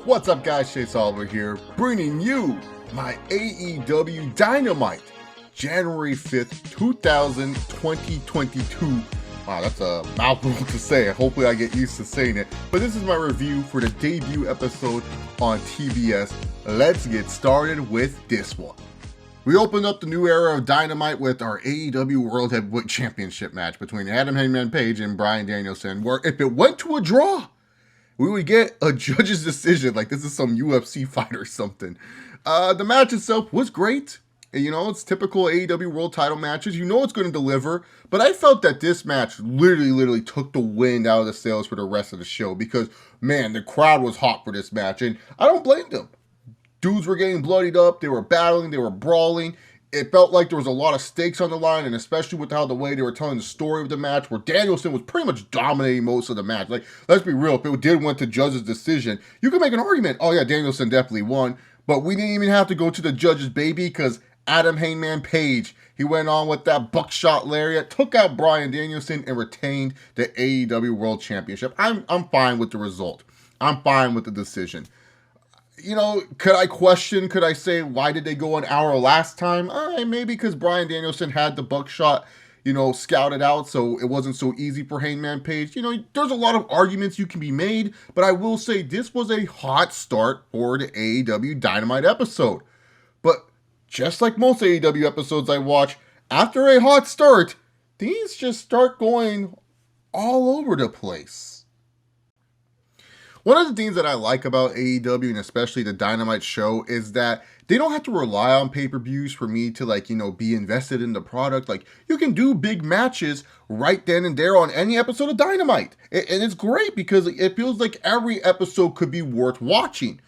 What's up, guys? Chase Oliver here, bringing you my AEW Dynamite, January 5th, 2022. Wow, that's a mouthful to say. Hopefully I get used to saying it. But this is my review for the debut episode on TBS. Let's get started with this one. We opened up the new era of Dynamite with our AEW World Heavyweight Championship match between Adam Hangman Page and Bryan Danielson, where if it went to a draw, we would get a judge's decision, like this is some UFC fight or something. The match itself was great. You know, it's typical AEW World title matches. You know it's going to deliver. But I felt that this match literally took the wind out of the sails for the rest of the show because, man, the crowd was hot for this match. And I don't blame them. Dudes were getting bloodied up. They were battling. They were brawling. It felt like there was a lot of stakes on the line, and especially with how the way they were telling the story of the match, where Danielson was pretty much dominating most of the match. Like, let's be real, if it did went to judge's decision, you could make an argument, oh yeah, Danielson definitely won, but we didn't even have to go to the judge's baby, because Adam Hangman Page, he went on with that buckshot lariat, took out Bryan Danielson, and retained the AEW World Championship. I'm fine with the result. I'm fine with the decision. You know, could I say, why did they go an hour last time? Maybe because Bryan Danielson had the buckshot, scouted out, so it wasn't so easy for Hangman Page. There's a lot of arguments you can be made, but I will say this was a hot start for the AEW Dynamite episode. But just like most AEW episodes I watch, after a hot start, things just start going all over the place. One of the things that I like about AEW, and especially the Dynamite show, is that they don't have to rely on pay-per-views for me to, be invested in the product. Like, you can do big matches right then and there on any episode of Dynamite. And it's great because it feels like every episode could be worth watching.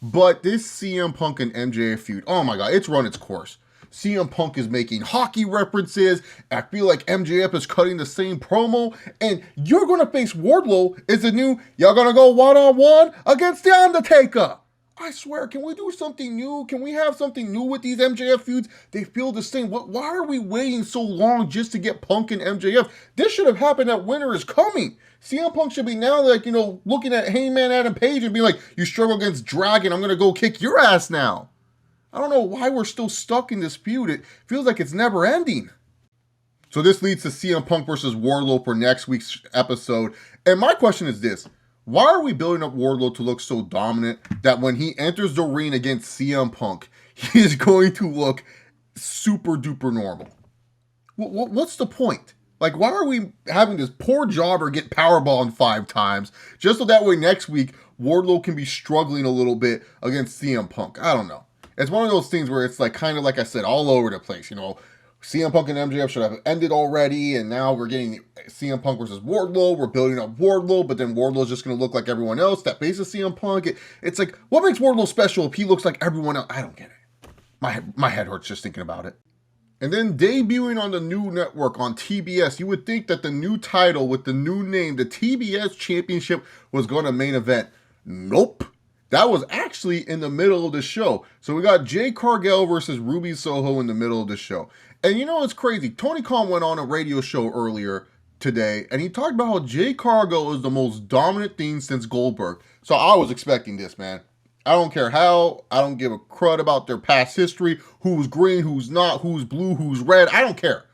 But this CM Punk and MJ feud, oh my God, it's run its course. CM Punk is making hockey references. I feel like MJF is cutting the same promo. And you're going to face Wardlow as the new, y'all going to go one-on-one against The Undertaker. I swear, can we do something new? Can we have something new with these MJF feuds? They feel the same. Why are we waiting so long just to get Punk and MJF? This should have happened at Winter is Coming. CM Punk should be now looking at Hangman Adam Page and be like, you struggle against Dragon, I'm going to go kick your ass now. I don't know why we're still stuck in this feud. It feels like it's never ending. So this leads to CM Punk versus Wardlow for next week's episode. And my question is this. Why are we building up Wardlow to look so dominant that when he enters the ring against CM Punk, he is going to look super duper normal? What's the point? Like, why are we having this poor jobber get powerbommed 5 times just so that way next week Wardlow can be struggling a little bit against CM Punk? I don't know. It's one of those things where it's kind of like I said, all over the place. CM Punk and MJF should have ended already, and now we're getting CM Punk versus Wardlow. We're building up Wardlow, but then Wardlow's just going to look like everyone else that faces CM Punk. It's like, what makes Wardlow special if he looks like everyone else? I don't get it. My head hurts just thinking about it. And then debuting on the new network on TBS, you would think that the new title with the new name, the TBS Championship, was going to main event. Nope. That was actually in the middle of the show. So we got Jade Cargill versus Ruby Soho in the middle of the show. And it's crazy. Tony Khan went on a radio show earlier today, and he talked about how Jade Cargill is the most dominant thing since Goldberg. So I was expecting this, man. I don't care how. I don't give a crud about their past history. Who's green, who's not, who's blue, who's red. I don't care.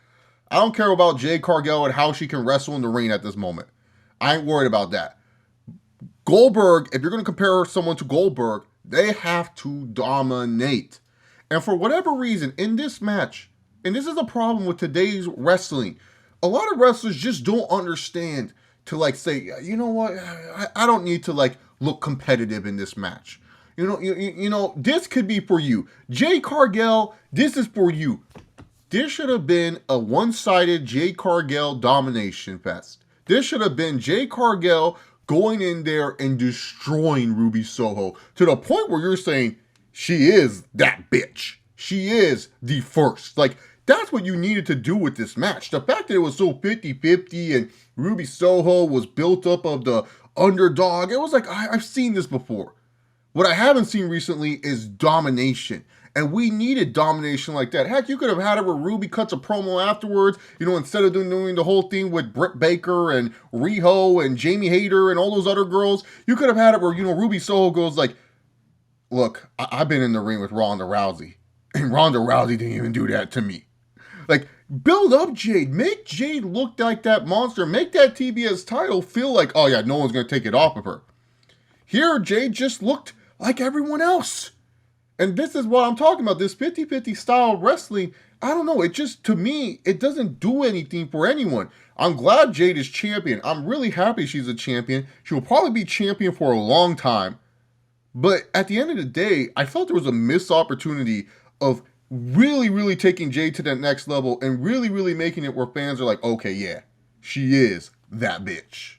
I don't care about Jade Cargill and how she can wrestle in the ring at this moment. I ain't worried about that. Goldberg, if you're going to compare someone to Goldberg, they have to dominate. And for whatever reason, in this match, and this is a problem with today's wrestling, a lot of wrestlers just don't understand to say, you know what, I don't need to look competitive in this match. This could be for you. Jade Cargill, this is for you. This should have been a one-sided Jade Cargill domination fest. This should have been Jade Cargill going in there and destroying Ruby Soho to the point where you're saying, she is that bitch. She is the first. That's what you needed to do with this match. The fact that it was so 50-50 and Ruby Soho was built up of the underdog, it was like, I've seen this before. What I haven't seen recently is domination. And we needed domination like that. Heck, you could have had it where Ruby cuts a promo afterwards, instead of doing the whole thing with Britt Baker and Riho and Jamie Hayter and all those other girls. You could have had it where, Ruby Soho goes like, look, I've been in the ring with Ronda Rousey, and Ronda Rousey didn't even do that to me. Like, build up Jade. Make Jade look like that monster. Make that TBS title feel like, oh yeah, no one's going to take it off of her. Here, Jade just looked like everyone else. And this is what I'm talking about. This 50-50 style of wrestling, I don't know. It just, to me, it doesn't do anything for anyone. I'm glad Jade is champion. I'm really happy she's a champion. She will probably be champion for a long time. But at the end of the day, I felt there was a missed opportunity of really, really taking Jade to that next level and really, really making it where fans are like, okay, yeah, she is that bitch.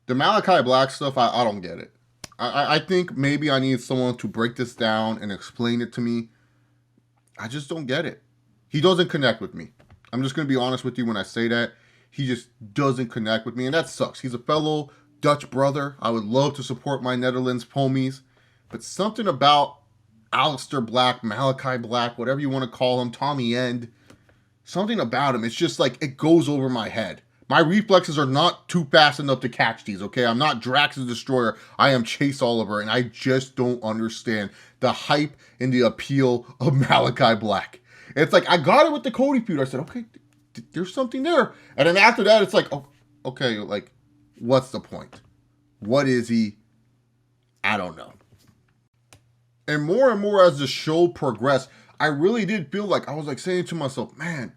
The Malachi Black stuff, I don't get it. I think maybe I need someone to break this down and explain it to me. I just don't get it. He doesn't connect with me. I'm just going to be honest with you when I say that. He just doesn't connect with me, and that sucks. He's a fellow Dutch brother. I would love to support my Netherlands homies, but something about Aleister Black, Malachi Black, whatever you want to call him, Tommy End, something about him, it's just like it goes over my head. My reflexes are not too fast enough to catch these, okay? I'm not Drax the Destroyer. I am Chase Oliver, and I just don't understand the hype and the appeal of Malachi Black. It's like, I got it with the Cody feud. I said, okay, there's something there. And then after that, it's like, oh, okay, like, what's the point? What is he? I don't know. And more as the show progressed, I really did feel like I was like saying to myself, man,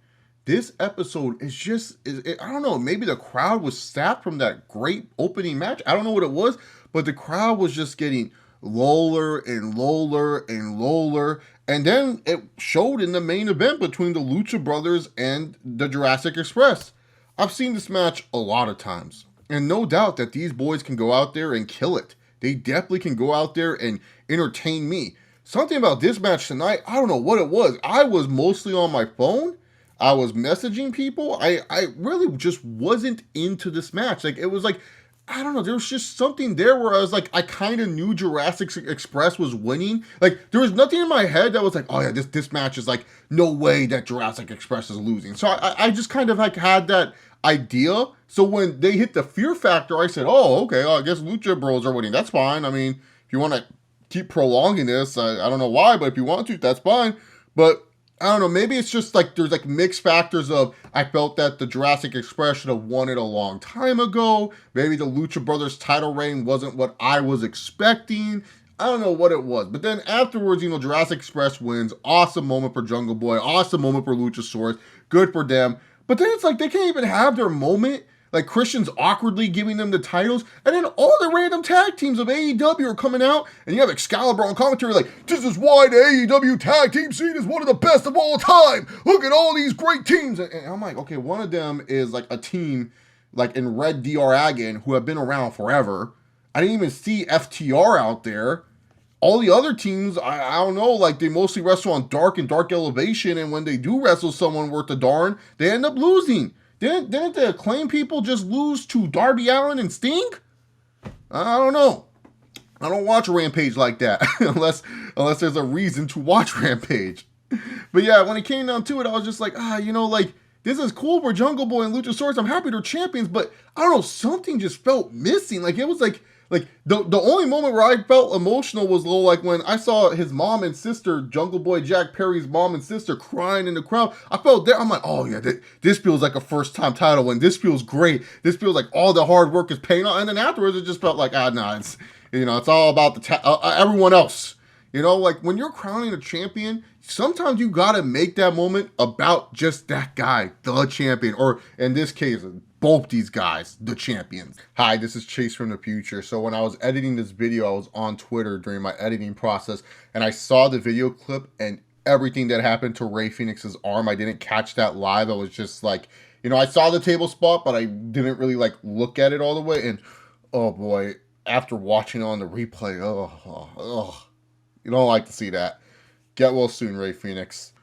this episode is just, I don't know, maybe the crowd was sapped from that great opening match. I don't know what it was, but the crowd was just getting lower and lower and lower. And then it showed in the main event between the Lucha Brothers and the Jurassic Express. I've seen this match a lot of times, and no doubt that these boys can go out there and kill it. They definitely can go out there and entertain me. Something about this match tonight, I don't know what it was. I was mostly on my phone. I was messaging people. I really just wasn't into this match. Like, it was like, I don't know, there was just something there where I was like, I kind of knew Jurassic Express was winning. Like, there was nothing in my head that was like, oh yeah, this match is like, no way that Jurassic Express is losing. So I just kind of like had that idea. So when they hit the fear factor, I said, oh, okay, I guess Lucha Bros are winning. That's fine. I mean, if you want to keep prolonging this, I don't know why, but if you want to, that's fine. But I don't know, maybe it's just like there's like mixed factors of I felt that the Jurassic Express should have won it a long time ago. Maybe the Lucha Brothers title reign wasn't what I was expecting. I don't know what it was. But then afterwards, Jurassic Express wins. Awesome moment for Jungle Boy. Awesome moment for Luchasaurus. Good for them. But then it's like they can't even have their moment. Like Christian's awkwardly giving them the titles, and then all the random tag teams of AEW are coming out, and you have Excalibur on commentary like, this is why the AEW tag team scene is one of the best of all time. Look at all these great teams. And I'm like, okay, one of them is like a team like in Red DR Agin who have been around forever. I didn't even see FTR out there. All the other teams, I don't know, like they mostly wrestle on Dark and Dark Elevation, and when they do wrestle someone worth a darn, they end up losing. Didn't the Acclaim people just lose to Darby Allin and Sting? I don't know. I don't watch Rampage like that unless there's a reason to watch Rampage. But yeah, when it came down to it, I was just like, like this is cool for Jungle Boy and Luchasaurus. I'm happy they're champions, but I don't know, something just felt missing. Like it was like the only moment where I felt emotional was like when I saw his mom and sister, Jungle Boy Jack Perry's mom and sister, crying in the crowd. I felt there. I'm like, oh yeah, this feels like a first time title win. This feels great. This feels like all the hard work is paying off. And then afterwards, it just felt like, it's it's all about everyone else. Like when you're crowning a champion, sometimes you gotta make that moment about just that guy, the champion, or in this case, both these guys, the champions. Hi, this is Chase from the future. So when I was editing this video, I was on Twitter during my editing process, and I saw the video clip and everything that happened to Rey Fenix's arm. I didn't catch that live. I was just like, I saw the table spot, but I didn't really like look at it all the way. And oh boy, after watching on the replay, you don't like to see that. Get well soon, Rey Fenix.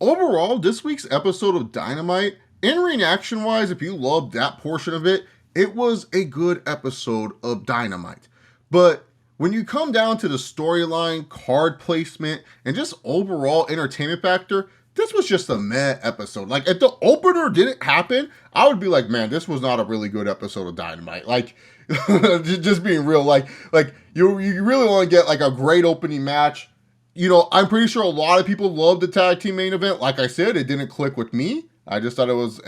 Overall, this week's episode of Dynamite, in-ring action-wise, if you loved that portion of it, it was a good episode of Dynamite. But when you come down to the storyline, card placement, and just overall entertainment factor, this was just a meh episode. Like, if the opener didn't happen, I would be like, man, this was not a really good episode of Dynamite. Like, Just being real, like you really want to get like a great opening match. I'm pretty sure a lot of people love the tag team main event. Like I said, it didn't click with me. I just thought it was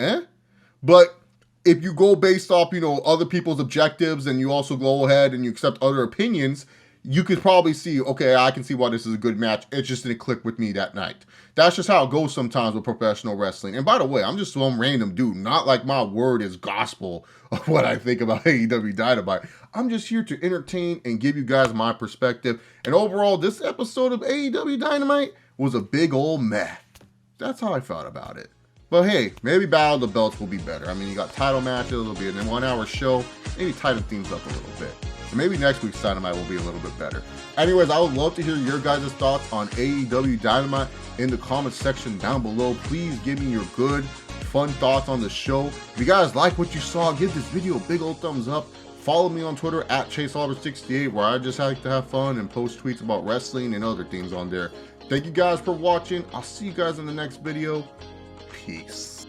But if you go based off, other people's objectives, and you also go ahead and you accept other opinions, you could probably see, okay, I can see why this is a good match. It just didn't click with me that night. That's just how it goes sometimes with professional wrestling. And by the way, I'm just some random dude. Not like my word is gospel of what I think about AEW Dynamite. I'm just here to entertain and give you guys my perspective. And overall, this episode of AEW Dynamite was a big old meh. That's how I felt about it. But hey, maybe Battle of the Belts will be better. I mean, you got title matches, it'll be a 1 hour show. Maybe tighten things up a little bit. So maybe next week's Dynamite will be a little bit better. Anyways, I would love to hear your guys' thoughts on AEW Dynamite in the comments section down below. Please give me your good, fun thoughts on the show. If you guys like what you saw, give this video a big old thumbs up. Follow me on Twitter at ChaseOliver68, where I just like to have fun and post tweets about wrestling and other things on there. Thank you guys for watching. I'll see you guys in the next video. Peace.